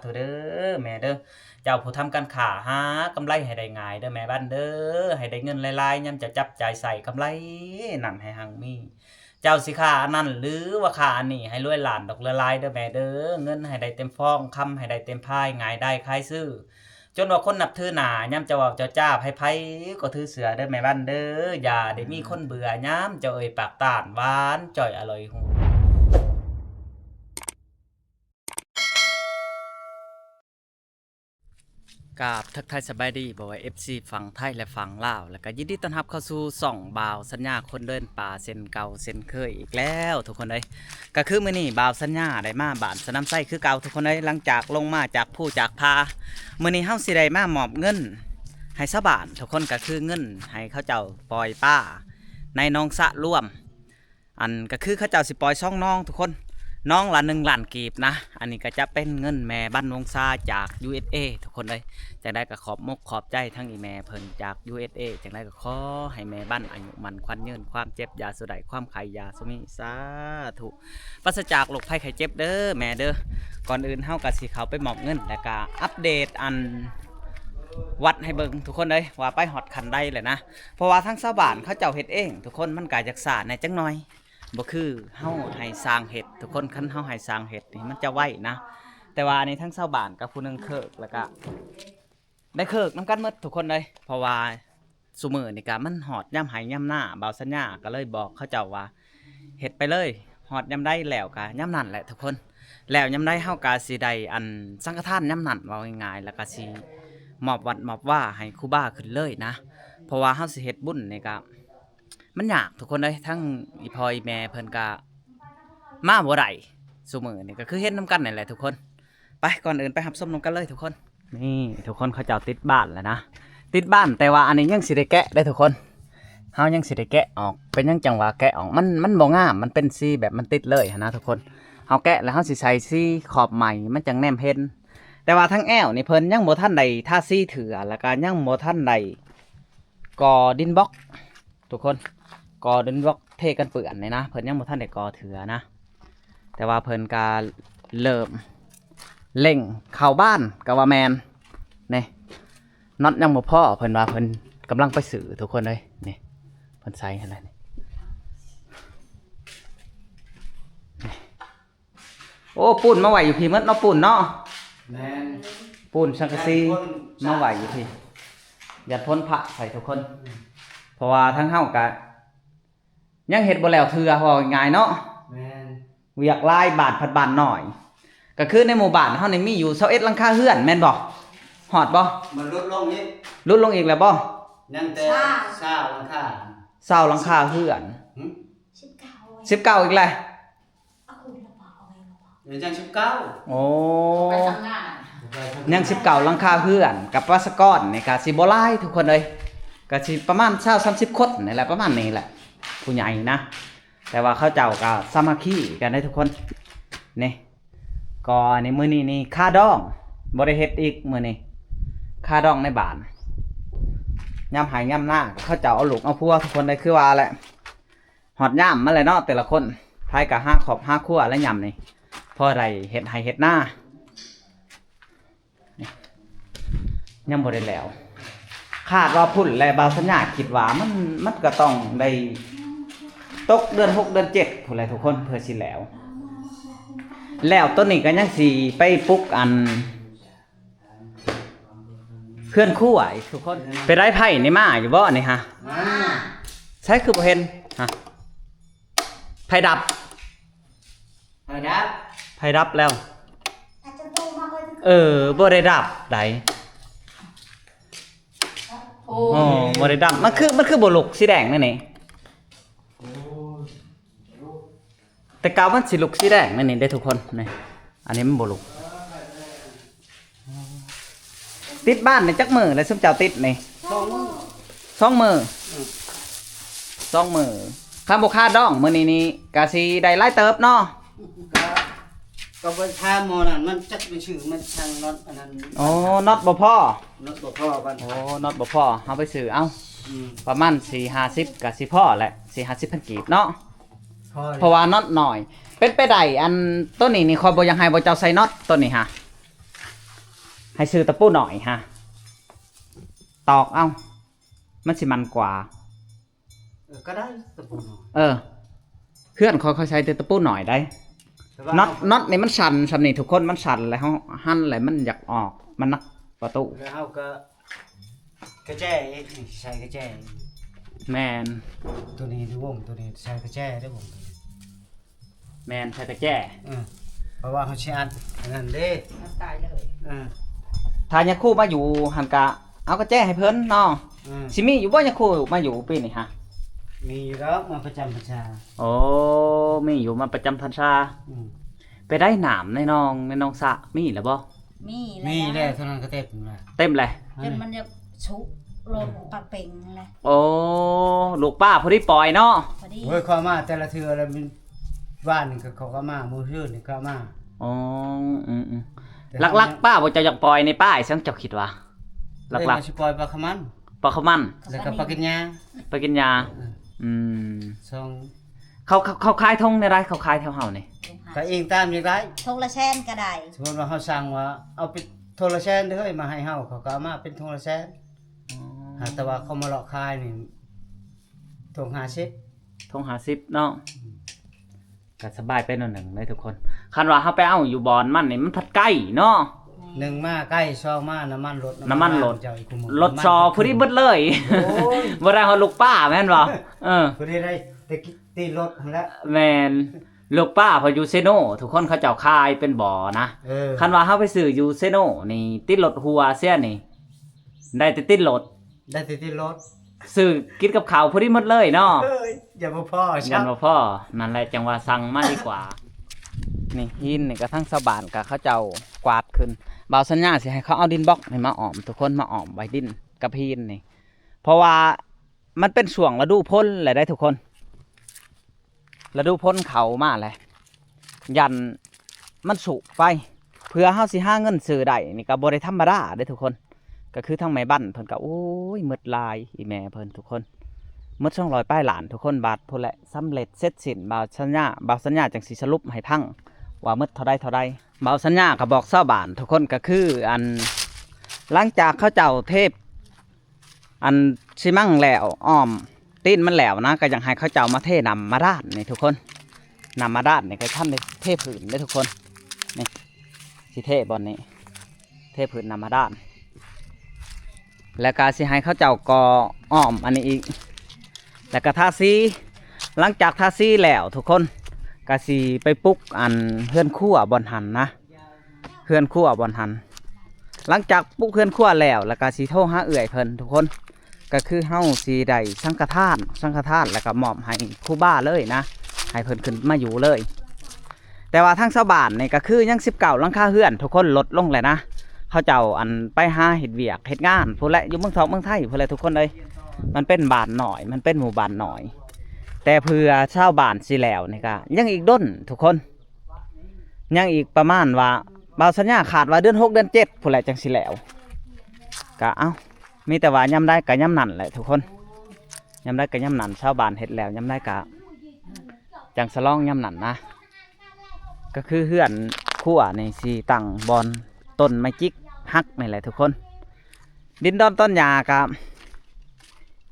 เถอะเด้อแม่เด้อเจ้าผู้ทำการค้าหากำไรให้ได้ง่ายเด้อแม่บ้านเด้อให้ได้เงินหลายๆยามจะจับจ่ายใส่กำไรนั่นให้หังมีเจ้าสิค้าอันนั้นหรือว่าค้าอันนี้ให้รวยล้านดอกละลายเด้อแม่เด้อเงินให้ได้เต็มฟองคำให้ได้เต็มพายง่ายได้ขายซื้อจนว่าคนนับถือหน้ายามเจ้าเว้าเจ้าจ้าไผๆก็ถือเสือเด้อแม่บ้านเด้ออย่าได้มีคนเบื่อยามเจ้าเอ่ยปากต้านหวานจ้อยอร่อยหู กราบทักทายสบายดีบอกว่า FC ฝั่งไทยและฝั่งลาวแล้วก็ยินดีต้อนรับเข้าสู่ส่องบ่าวสัญญาคนเดินป่าเส้นเก่าเส้นเคยอีกแล้วทุกคนเลยก็คือมื้อนี้บ่าวสัญญาได้มาบ้านสนามไส้คือเก่าทุกคนเลยหลังจากลงมาจากผู้จากพามื้อนี้เฮาสิได้มามอบเงินให้ชาวบ้านทุกคนก็คือเงินให้เขาเจ้าปล่อยป้าในหนองสะร่วมอันก็คือเขาเจ้าสิปล่อยช่องน้องทุกคนน้องละ1 ล้านกีบนะอันนี้ก็จะเป็นเงินแม่บ้านวงซาจาก USA ทุกคนเลย จังได้ก็ขอบมกขอบใจทั้งอีแม่เพิ่นจาก USA จังได้ก็ขอให้แม่บ้านอายุมันควันยืนความเจ็บยาสุดใดความไขยาสุมิสาธุปราศจากโรคภัยไข้เจ็บเด้อแม่เด้อก่อนอื่นเฮาก็สิเข้าไปมอบเงินแล้วก็อัปเดตอันวัดให้เบิ่งทุกคนเลยว่าไปฮอดคันใดแหละนะเพราะว่าทั้งชาวบ้านเขาเจ้าเฮ็ดเองทุกคนมันก็จักซ่าแหน่จังหน่อยบ่คือเฮาให้สร้างเฮ็ดทุกคนคันเฮาให้สร้างเฮ็ดนี่มันจะไวนะแต่ว่าอันนี้ทั้งชาวบ้านกับผู้นึงเคิกแล้วก็ ได้เคิกน้ำกันหมดทุกคนเลยเพราะว่าซุมื้อนี่ก็มันหอดย่ำไหย่ำหน้าบ่าวสัญญาก็เลยบอกเขาเจ้าว่าเฮ็ดไปเลยหอดย่ำได้แล้วก็ย่ำนั่นแหละทุกคนแล้วย่ำได้เฮาก็สิได้อันสังฆทานย่ำนั่นว่าง่ายๆแล้วก็สิมอบวัดมอบว่าให้ครูบาขึ้นเลยนะเพราะว่าเฮาสิเฮ็ดบุญนี่ก็มันยากทุกคนเลยทั้งอีพ่ออีแม่เพิ่นก็มาบ่ได้ซุมื้อนี่ก็คือเฮ็ดนํกันนั่นแหละทุกคนไปก่อนอื่นไปรับชมนํกันเลยทุกคน นี่ทุกคนเขาจะเอาติดบ้านแล้วนะติดบ้านแต่ว่าอันนี้ยังสิได้แกะได้ทุกคนเฮายังสิได้แกะออกเป็นยังจังหวะแกะออกมันบ่งามมันเป็นสีแบบมันติดเลยนะทุกคนเฮาแกะแล้วเฮาสิใส่สีขอบใหม่มันจังแนมเห็นแต่ว่าทั้งแอวนี่เพิ่นยังบ่ทันได้ทาสีเถื่อแล้วก็ยังบ่ทันได้ก่อดินบล็อกทุกคนก่อดินบล็อกเทกันเปื้อนนี่นะเพิ่นยังบ่ทันได้ก่อเถื่อนะแต่ว่าเพิ่นก็เริ่มเล่งเข้าบ้านก็ว่าแมนนี่น็อตยังบ่พอเพิ่นว่าเพิ่นกำลังไปซื้อทุกคนเลยนี่เพิ่นใส่อะไรนี่โอ้ปูนมาไหวอยู่พี่มดเนาะปูนเนาะแม่นปูนสังกะสีมาไหวอยู่พี่อย่าพ้นพระใส่ทุกคนเพราะว่าทั้งเฮาก็ยังเฮ็ดบ่แล้วเทื่อว่าง่ายเนาะแม่นเวียกลายบาทพัดบานหน่อยก็คือในหมู่บ้านเฮานี่มีอยู่21หลังคาเรือนแม่นบ่ฮอดบ่มันลดลงนิดลดลงอีกแล้วบ่ยังแต่เศร้าหลังคา20หลังคาเรือน19อีกแล้วยัง19โอ้ยัง19หลังคาเรือนกับประชากรนี่ก็สิบ่หลายทุกคนเลยก็สิประมาณ20-30คนนี่แหละประมาณนี้แหละผู้ใหญ่นะแต่ว่าเขาเจ้าก็สามัคคีกันได้ทุกคนนี่ก็ในมื้อนี้นี่ค่าดองบ่ได้เฮ็ดอีกมื้อนี้ค่าดองในบ้านยามหายยามหน้าเขาเจ้าเอาลูกเอาผัวทุกคนได้คือว่าแหละฮอดยามมาเลยเนาะแต่ละคนไผก็หาขอบหาครัวและยามนี่พอได้เฮ็ดให้เฮ็ดหน้ายังบ่ได้แล้วคาดว่าพุ่นและบ่าวสัญญาคิดว่ามันก็ต้องได้ตกเดือน6เดือน7พุ่นแหละทุกคนเพื่อสิแล้วต้นนี้ก็ยังสิไปปลุกอันเพื่อนคู่ไว้ทุกคนไปได้ไผ่นี่มาอยู่บ่นี่ฮะใช่คือบ่เห็นฮะไผ่ดับไผ่ดับแล้วบ่ได้ดับไดโอ้บ่ได้ดับมันคือบ่ลุกสีแดงนั่นนี่แต่กาวมันสิลุกสีแดงนั่นนี่ได้ทุกคนนี่อันนี้มันบ่ลุกติดบ้านในจักมือแล้วซุมเจ้าติดนี่2 มื้อ2 มื้อคำบ่ค่าดองมื้อนี้นี่ก็สิได้หลายเติบเนาะก็บ่ทาหมอนั่นมันจักเป็นชื่อมันทางน็อตอันนั้นอ๋อน็อตบ่พอน็อตบ่พอกันโอ้น็อตบ่พอเฮาไปซื้อเอาประมาณ4-50ก็สิพอแหละ4-50,000กีบเนาะเพราะว่าน็อตน้อยเป็นไปได้อันต้นนี้นี่คอยบ่อยากให้บ่เจ้าใส่น็อตต้นนี้ฮะ ให้ซื้อตะปูหน่อยฮะตอกเอามันสิมันกว่า ก็ได้ตะปูหน่อย เพื่อนเขาใช้ตะปูหน่อยได้ แต่ว่า น็อตนี่มันสั่นสำนี่ทุกคนมันสั่นแล้วเขาหั่นแล้วมันอยากออกมันนักประตู แล้วเฮาก็กระแจเองนี่ใช้กระแจ แมน ตัวนี้ดูวงตัวนี้ใช้กระแจได้วงตัวนี้ แมนใช้ตะแจ้ เพราะว่าเขาใช้อันนั้นเด้ มันตายเลย ถ้ายาคู่มาอยู่หันกะเอากระแจ้ให้เพิ่นเนาะ อืม สิมีอยู่บ่ยาคู่มาอยู่ปีนี้ฮะ มีอยู่แล้วมาประจำประชา โอ้มีอยู่มาประจำพรรษา อืม ไปได้หนามในน้องสระมีแล้วบ่ มี มีแล้ แล้ว ว เท่านั้นก็เต็มแล้ว เต็มเลย จนมันจะชุกลนปากเป่งเลย โอ้ลูกป้าพอดีปล่อยเนาะ พอดี โอ้ยเข้ามาแต่ละเทื่อแล้วมันบ้านนี่ก็เขาก็มามื้อชื่นนี่ก็มา อ๋ออืม แต่ ลักๆป้าบ่จะอยากปล่อยในป้ายซังเจ้าคิดว่าลัก สิปล่อยปลาขมัน ๆปลาเขาวมัน แล้วก็ปลากินยา ไปกินยาอืม ซอง เขาคายทงในไรเขาคายแถวเฮานี่ ก็เองตามอย่างไร ทงละแช่นก็ได้ สมมุติว่าเฮาสั่งว่าเอาเป็นโทรแซนเด้อเฮ้ยมาให้เฮาเขาก็เอามาเป็นโทรแซนแต่ว่าเขามาหลอกขายนี่ทง50 ทง50เนาะก็สบายไปหน่อยหนึ่งเลยทุกคนคันว่าเฮาไปเอาอยู่บอนมันนี่มันพัดใกล้เนาะ หนึ่งมาใกล้ซองมาน้ำมันรถ น้ำมันรถ เจ้าอีกคุมื้ รถซอผู้ที่เบิดเลย โอ้ย บ่ได้เฮาลูกป้าแม่นบ่ ผู้ที่ได้แต่ตีรถหั่นแหล้ว แม่นลูกป้าพออยู่เซโนทุกคนเขาเจ้าคายเป็นบ่อนะคันว่าเฮาไปซื้ออยู่เซโนนี่ติดรถหัวเสียนี่ได้แต่ติดรถ ได้แต่ตีรถ ซื้อกินกับข้าวผู้ที่หมดเลยเนาะ เอ้ยอย่ามาพ่อ ยั ชั น ก ว่าพ่อนั่นแหละจังว่าสั่งมาดีกว่า นี่หินนี่ก็ทั้งชาวบ้านก็เขาเจ้ากวาดขึ้นบ่าวสัญญาสิให้เขาเอาดินบล็อกนี่มาอ้อมทุกคนมาอ้อมไว้ดินกับหินนี่ เพราะว่ามันเป็นช่วงฤดูพ้นแหละได้ทุกคนฤดูพ้นเขามาแหละยันมันสุกไปเพื่อเฮาสิหาเงินซื้อได้นี่ก็บ่ได้ธรรมดาได้ทุกคน ก็คือทั้งแม่บ้านเพิ่นก็โอ้ยหมดลายอีแม่เพิ่นทุกคนหมด200ป้ายหลานทุกคนบาทพุ่นแหละสำเร็จเสร็จสิ้นบ่าวสัญญาจังสิสรุปให้พังว่าหมดเท่าใดบ่าวสัญญาก็บอกชาวบ้านทุกคนก็คืออันหลังจากเขาเจ้าเทพอันสิมั่งแล้วอ้อมตีนมันแล้วนะก็ยังให้เขาเจ้ามาเทนำมาราดนี่ทุกคนนำมาราดนี่ก็ท่านได้เทผืนได้ทุกคนนี่สิเทบอนนี้เทผืนนำมาราดแล้วก็สิให้เขาเจ้ากออ้อมอันนี้อีกแล้วก็ทาสีหลังจากทาสีแล้วทุกคนก็สิไปปลุกอันเพื่อนคั่วบอนหันนะเพื่อนคั่วบอนหันหลังจากปลุกเพื่อนคั่วแล้วก็สิโทรหาเอื่อยเพิ่นทุกคนก็คือเฮาสิได้สังฆทานแล้วก็มอบให้ครูบ้าเลยนะให้เพิ่นขึ้นมาอยู่เลย แต่ว่าทางชาวบ้านนี่ก็คือยัง19หลังคาเฮือนทุกคนลดลงเลยนะเขาเจ้าอันไปหาเฮ็ดเวียกเฮ็ดงานพู้นแหละอยู่เมืองทองเมืองไทยพู้นแหละทุกคนเลยมันเป็นบ้านหน่อยมันเป็นหมู่บ้านหน่อยแต่เพื่อชาวบ้านสิแล้วนี่ก็ยังอีกด้นทุกคนยังอีกประมาณว่าบ่าวสัญญาขาดว่าเดือน6เดือน7พู้นแหละจังสิแล้วก็เอ้ามีแต่ว่ายามได้ก็ยามนั้นแหละทุกคนยามได้ก็ยามนั้นชาวบ้านเฮ็ดแล้วยามได้ก็จังสลองยามนั้นนะก็คือเฮือนครัวนี่สิตั้งบอนต้นไม้จิกฮักนี่แหละทุกคนดินดอนต้นหญ้าก็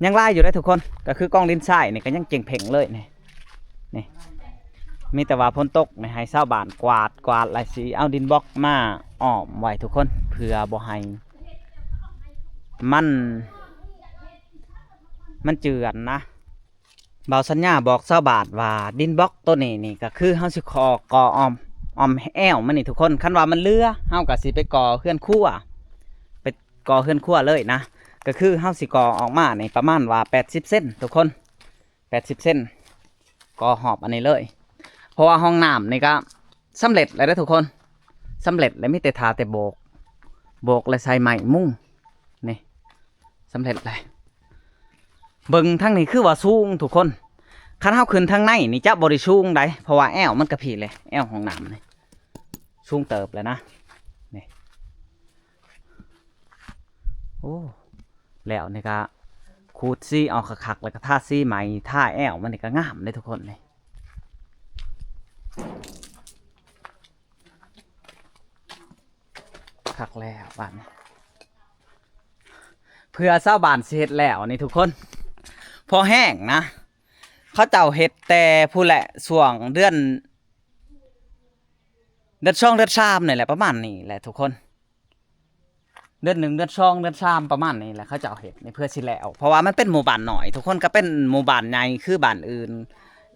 ยังไล่อยู่ได้ทุกคนก็คือกองดินทรายนี่ก็ยังเก่งเพ่งเลยนี่มีแต่ว่าพ้นตกในให้ชาวบ้านกวาดหลายสีเอาดินบล็อกมาอ้อมไว้ทุกคนเพื่อบ่ให้มันเจือนนะบ่าวสัญญาบอกชาวบ้านว่าดินบล็อกตัวนี้นี่ก็คือเฮาสิขอกออ้อมแอวมันนี่ทุกคนคันว่ามันเลือเฮาก็สิไปก่อเฮือนครัวไปก่อเฮือนครัวเลยนะก็คือเฮาสิก่อออกมานี่ประมาณว่า80เซนทุกคน80เซนก่อหอบอันนี้เลยเพราะว่าห้องน้ำนี่ก็สำเร็จแล้วนะทุกคนสำเร็จแล้วมีแต่ทาแต่โบกและใส่ไม้มุ้งนี่สำเร็จเลยเบิ่งทั้งนี้คือว่าสูงทุกคนคันเฮาขึ้นทางในนี่จะบ่ได้สูงได้เพราะว่าแอวมันกระพีเลยแอวของน้ำนี่สูงเติบเลยนะนี่โอ้แล้วนี่ก็ขูดซี่เอาคักๆแล้วก็ทาซี่ใหม่ทาแอวมันนี่ก็งามเลยทุกคนนี่ข คักแล้วบ้านนี้เพื่อชาวบ้านสิเฮ็ดแล้วนี่ทุกคน พอแห้งนะเขาเจ้าเฮ็ดแต่ผู้แหละช่วงเดือนช่องเดือนสามนี่แหละประมาณนี้แหละทุกคนเดือน1เดือน2เดือน3ประมาณนี้แหละเขาเจ้าเฮ็ดนี่เพื่อสิแล้วเพราะว่ามันเป็นหมู่บ้านน้อยทุกคนก็เป็นหมู่บ้านใหญ่คือบ้านอื่น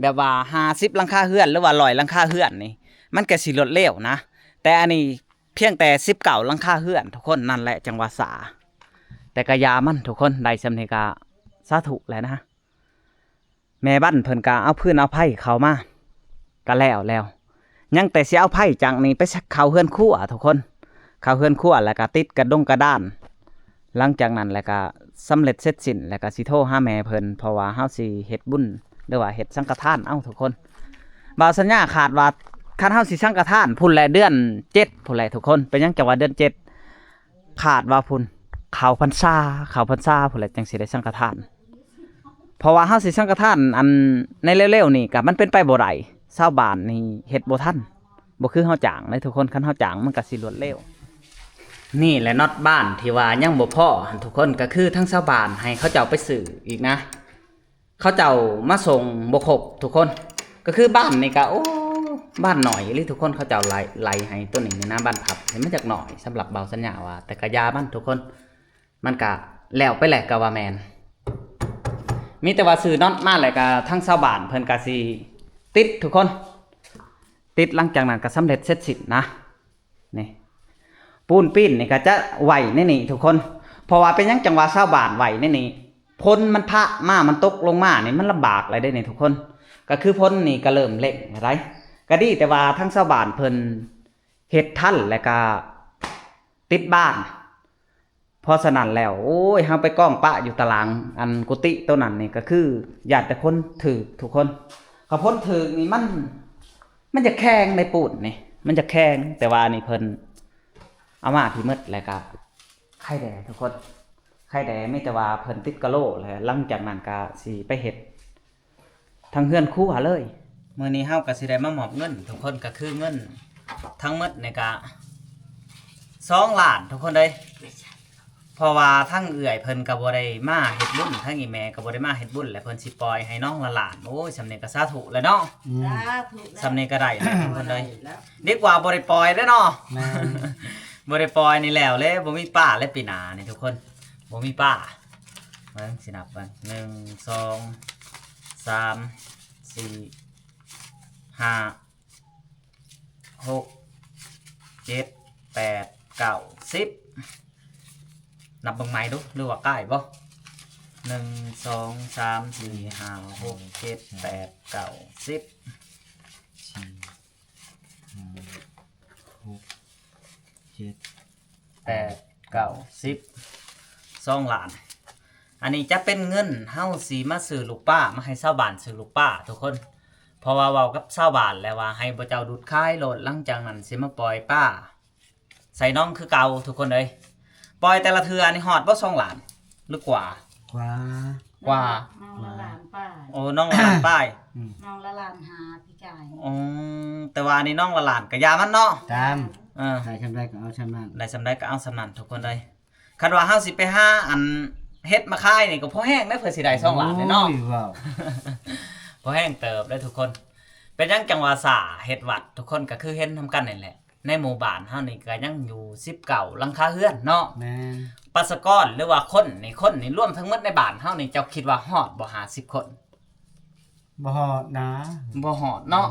แบบว่า50หลังคาเรือนหรือว่า100หลังคาเรือนนี่มันก็สิลดเร็วนะแต่อันนี้เพียงแต่19หลังคาเรือนทุกคนนั่นแหละจังหวะสาแต่ก็ยามันทุกคนได้สำเนียกสาธุแล้วนะแม่บ้านเพิ่นก็เอาพื้นเอาไผ่เข้ามาก็แล้วยังแต่สิเอาไผ่จังนี้ไปเข้าเฮือนครัวทุกคนเข้าเฮือนครัวแล้วก็ติดกระดงกระดานหลังจากนั้นแล้วก็สำเร็จเสร็จสิ้นแล้วก็สิโทรหาแม่เพิ่นเพราะว่าเฮาสิเฮ็ดบุญหรือว่าเฮ็ดสังฆทานทุกคนบ่าวสัญญาขาดว่าคันเฮาสิสังฆทานพุ่นแลเดือน7พุ่นแลทุกคนเป็นหยังจังว่าเดือน7ขาดว่าพุ่นเข้าพรรษาพุ่นแหละจังสิได้สังฆทานเพราะว่าเฮาสิสังฆทานอันในเร็วๆนี่ก็มันเป็นไปบ่ได้ชาวบ้านนี่เฮ็ดบ่ทันบ่คือเฮาจ้างเลยทุกคนคันเฮาจ้างมันก็สิรวดเร็วนี่แหละน็อตบ้านที่ว่ายังบ่พอทุกคนก็คือทั้งชาวบ้านให้เขาเจ้าไปซื้ออีกนะเขาเจ้ามาส่งบ่ครบทุกคนก็คือบ้านนี่ก็โอ้บ้านหน่อยหรือทุกคนเขาเจ้าไล่ให้ตัวนี้นี่นะบ้านพับเห็นมันจักหน่อยสำหรับเบาสัญญาว่าแต่ก็ยามันทุกคนมันก็แล้วไปแหละก็ว่าแม่นมีแต่ว่าซื้อน็อตมาแล้วก็ทั้งชาวบ้านเพิ่นก็สิติดทุกคนติดหลังจากนั้นก็สำเร็จเสร็จสิ้นนะนี่ปูนปิ้นนี่ก็จะไหวในนี่ทุกคนเพราะว่าเป็นหยังจังหวะชาวบ้านไหวในนี่พ้นมันพระมามันตกลงมานี่มันลำบากอะไรได้นี่ทุกคนก็คือพ้นนี่ก็เริ่มเล็กอะไรก็ดีแต่ว่าทั้งชาวบ้านเพิ่นเฮ็ดทันแล้วก็ติดบ้านเพราะฉะนั้นแล้วโอ้ยเฮาไปก้องปะอยู่ตารางอันกุฏิตัวนั้นนี่ก็คือญาติแต่คนถือทุกคนเขาพ้นถือนี่มันจะแข็งในปูนนี่มันจะแข็งแต่ว่านี่เพิ่นเอามาที่มืดแล้วก็ไข่แดงทุกคนไข่แดงไม่แต่ว่าเพิ่นติดกะโหลแล้วหลังจากนั้นก็สิไปเฮ็ดทั้งเฮือนครัวเลยมื้อนี้เฮาก็สิได้มามอบเงินทุกคนก็คือเงินทั้งหมดนี่ก็2 ล้านทุกคนเด้ยเพราะว่าทั้งเอื้อยเพิ่นก็บ่ได้มาเฮ็ดบุญทั้งอีแม่ก็บ่ได้มาเฮ็ดบุญแล้วเพิ่นสิปล่อยให้น้องละหลานโอ้ยสำเนียก็สาธุแล้วเนาะสำเนียก็ได้แล้วทุกคนเลยดีกว่าบ่ได้ปล่อยเด้อเนาะแม่นบ่ได้ปล่อยนี่แล้วเลยบ่มีป้าเลยปีหน้านี่ทุกคนบ่มีป้าเบิ่งสินับเบิ่ง1 2 3 4 5 6 7 8 9 10นับเบิ่งไหมดูหรือว่าใกล้บ่1 2 3 4 5 6 7 8 9 10 8 9 10 2 ล้านอันนี้จะเป็นเงินเฮาสิมาซื้อลูกป้ามาให้ชาวบ้านซื้อลูกป้าทุกคนเพราะว่าเว้ากับชาวบ้านแล้วว่าให้บ่เจ้าดูดคายโลดหลังจากนั้นสิมาปล่อยป้าใส่น้องคือเก่าทุกคนเลยปล่อยแต่ละเทือนี่ฮอดบ่2 ล้านหรือกว่าน้องละล้านป้ายโอ้น้องละล้านป้ายน้องละล้านหาพี่กายอ๋อแต่ว่านี่น้องละล้านก็ยามันเนาะตามได้ชำได้ก็เอาชำนั้นได้สำได้ก็เอาสำนั้นทุกคนเลยคันว่าเฮาสิไปหาอันเฮ็ดมาขายนี่ก็พอแห้งได้เพื่อสิได้2 ล้านเนาะพอแห้งเติบได้ทุกคนเป็นยังจังหวะสาเฮ็ดวัดทุกคนก็คือเห็นทำกันนี่แหละในหมู่บ้านเฮานี่ก็ยังอยู่19หลังคาเรือนเนาะแม่นประชากรหรือว่าคนนี่รวมทั้งหมดในบ้านเฮานี่เจ้าคิดว่าฮอดบ่50คนบ่ฮอดนะบ่ฮอดเนาะ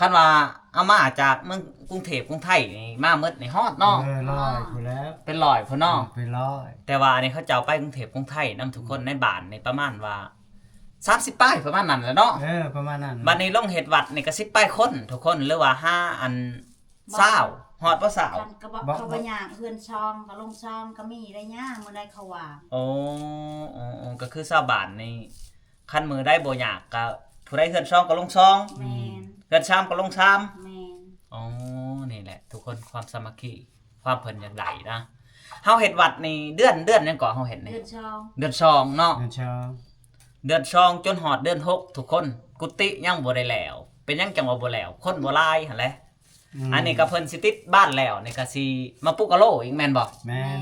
คันว่าเอามาจากเมืองกรุงเทพกรุงไทยนี่มาหมดนี่ฮอดเนาะ100พุ่นแล้วเป็น100พุ่นเนาะเป็น100แต่ว่าอันนี้เขาเจ้าไปกรุงเทพกรุงไทยนำทุกคนในบ้านนี่ประมาณว่า30ป้ายประมาณนั้นแหละเนาะประมาณนั้นบัดนี้ลงเฮ็ดวัดนี่ก็10ป้ายคนทุกคนหรือว่า5อัน20ฮอดบ่20ก็บ่เขาบ่ย่างเฮือนช่องก็ลงช่องก็มีได้ย่างมื้อใดเขาว่าโอ้ก็คือชาวบ้านนี่คันมือได้บ่ยากก็ผู้ใดเฮือนช่องก็ลงช่องแม่นเฮือนชามก็ลงชามแม่นอ๋อนี่แหละทุกคนความสามัคคีความเพิ่นอย่างใดนะเฮาเฮ็ดวัดนี่เดือนยังก่อเฮาเฮ็ดนี่เดือนช่องเนาะเดือนช่องจนฮอดเดือน6ทุกคนกุฏิยังบ่ได้แล้วเป็นยังจังว่าบ่แล้วคนบ่หลายหั่นแหละ อันนี้ก็เพิ่นสิติดบ้านแล้วนี่ก็สิมาปลุกกะโหลอีกแม่นบ่ แม่น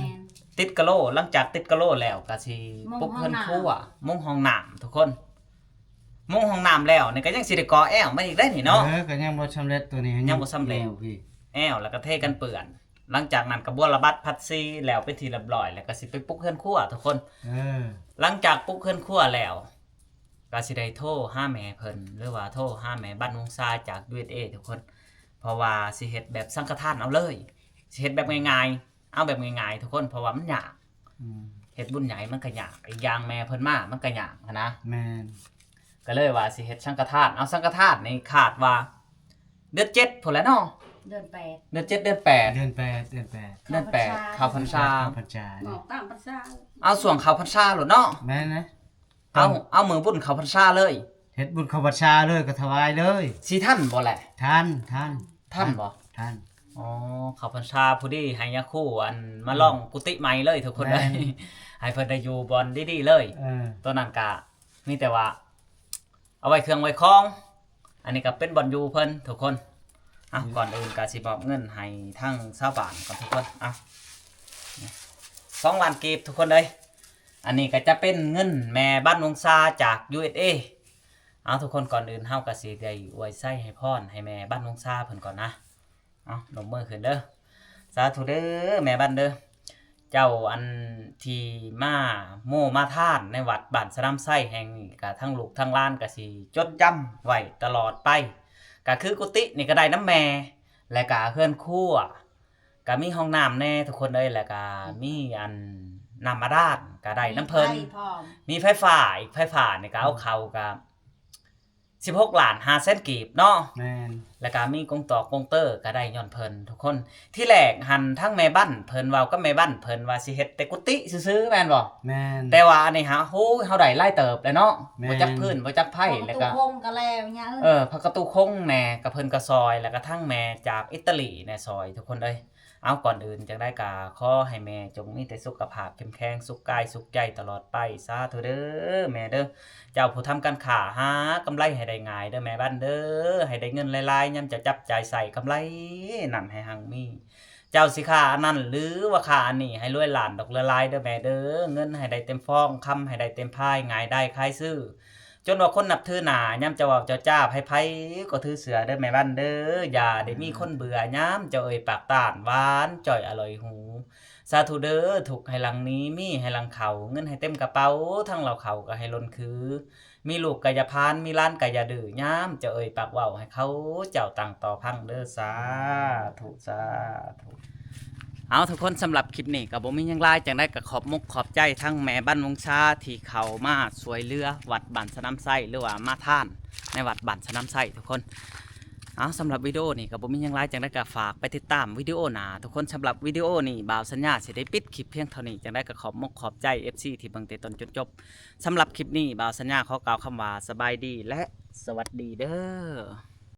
ติดกะโหลหลังจากติดกะโหลแล้วก็สิปลุกเพิ่นครัวมุงห้องน้ำทุกคนมุงห้องน้ำแล้วนี่ก็ยังสิได้ก่อแอวมาอีกได้นี่เนาะ ก็ยังบ่สำเร็จตัวนี้ ยังบ่สำเร็จ แล้วพี่ แอวแล้วก็เทกันเปื่อน หลังจากนั้นก็บัวระบัดพัดซีแล้วไปนทีเรียบร้อยแล้วก็สิไปปลุกเพิ่นครัวทุกคน เออ หลังจากปลุกเพิ่นครัวแล้วก็สิได้โทรหาแม่เพิ่นหรือว่าโทรหาแม่บ้านวงซาจาก USA ทุกคน เพราะว่าสิเฮ็ดแบบสังฆทานเอาเลยสิเฮ็ดแบบง่ายๆเอาแบบง่ายๆทุกคนเพราะว่ามันยาก อืม เฮ็ดบุญใหญ่มันก็ยากอีกอย่างแม่เพิ่นมามันก็ยากนะ แม่น ก็เลยว่าสิเฮ็ดสังฆทานเอาสังฆทานนี่คาดว่าเดือน7พุ่นแหล้วเนาะ เดือนแปด เดือน7เดือน8 เดือน8 เดือน8เข้าพรรษา พรรษา หมอกตามภาษา เอาส่วงเข้าพรรษาโลดเนาะ แม่นนะ เอามือบุญเข้าพรรษาเลย เฮ็ดบุญเข้าพรรษาเลยก็ถวายเลย สิท่านบ่แหละ ท่าน ท่านบ่ ท่าน อ๋อเข้าพรรษาผู้ดีให้ยาคู่อันมาลองกุฏิใหม่เลยทุกคนเลย ให้เพิ่นได้อยู่บอนดีๆเลย เออ ตัวนั้นก็มีแต่ว่า เอาไว้เครื่องไว้คล้อง อันนี้ก็เป็นบอนอยู่เพิ่นทุกคนอ่ะก่อนอื่นก็สิมอบเงินให้ทั้งชาวบ้านก่อนทุกคนอ่ะ2 ล้านกีบทุกคนเลยอันนี้ก็จะเป็นเงินแม่บ้านวงซาจาก USA เอาทุกคนก่อนอื่นเฮาก็สิได้อวยไส้ให้พรให้แม่บ้านวงซาเพิ่นก่อนนะเอาลงมือขึ้นเด้อสาธุเด้อแม่บ้านเด้อเจ้าอันที่มาโมมาทานในวัดบ้านสะน้ำไส้แห่งนี้ก็ทั้งลูกทั้งหล้านก็สิจดจำไว้ตลอดไปก็คือกุฏินี่ก็ได้น้ำแม่และก็เฮือนครัวก็มีห้องน้ำแน่ทุกคนเลยแล้วก็มีอันน้ำบาดาลก็ได้น้ำเพิ่น ไฟพร้อม มีไฟฟ้าอีกไฟฟ้านี่ก็เอาเข้ากับ16 ล้าน5แสนกีบเนาะ แม่น แล้วก็มีกงตอกกงเตอร์ก็ได้ย้อนเพิ่นทุกคน ที่แรกหันทั้งแม่บ้านเพิ่นเว้ากับแม่บ้านเพิ่นว่าสิเฮ็ดแต่กุฏิซื่อๆแม่นบ่ แม่น แต่ว่าอันนี้ฮะโหเฮาได้หลายเติบเลยเนาะ แม่น บ่จักพื้นบ่จักไผแล้วก็ ประตูโคงก็แล้วเนี่ย พระกระตูคงแหน่กับเพิ่นก็ซอยแล้วก็ทั้งแม่จากอิตาลีแหน่ซอยทุกคนเอ้ยเอาก่อนอื่นจังได้กาขอให้แม่จงมีแต่สุขภาพเข้มแข็งสุขกายสุขใจตลอดไปสาธุเด้อแม่เด้อเจ้าผู้ทำการค้าหากำไรให้ได้ง่ายเด้อแม่บ้านเด้อให้ได้เงินหลายๆยามจะจับจ่ายใส่กำไรนั่นให้หังมีเจ้าสิค่าอันนั้นหรือว่าค่าอันนี้ให้รวยล้านดอกละลายเด้อแม่เด้อเงินให้ได้เต็มฟองคำให้ได้เต็มพายง่ายได้คายซื้อจนว่าคนนับถือหน้ายามเจ้าเว้าเจ้าจ้าไผๆก็ถือเสือเด้อแม่บ้านเด้ออย่าได้มีคนเบื่อยามเจ้าเอ่ยปากตานหวานจ่อยอร่อยหูสาธุเด้อถูกให้หลังนี้มีให้หลังเขาเงินให้เต็มกระเป๋าทั้งเราเขาก็ให้ล้นคือ มีลูกก็อย่าพานมีหล้านก็อย่าดื้อยามเจ้าเอ่ยปากเว้าให้เขาเจ้าตั้งต่อพังเด้อสาธุสาธุเอาทุกคนสำหรับคลิปนี้ก็บ่มีหยังหลายจังได้ก็ขอบมุกขอบใจทั้งแม่บ้านวงชาที่เขามาสวยเรือวัดบ้านสะน้ำไส้หรือว่ามาท่านในวัดบ้านสะน้ำไส้ทุกคนเอาสำหรับวิดีโอนี้ก็บ่มีหยังหลายจังได้ก็ฝากไปติดตามวิดีโอหน้าทุกคนสำหรับวิดีโอนี้บ่าวสัญญาสิได้ปิดคลิปเพียงเท่านี้จังได้ก็ขอบมุกขอบใจ FC ที่เบิ่งแต่ต้นจนจบสำหรับคลิปนี้บ่าวสัญญาขอกล่าวคำว่าสบายดีและสวัสดีเด้อ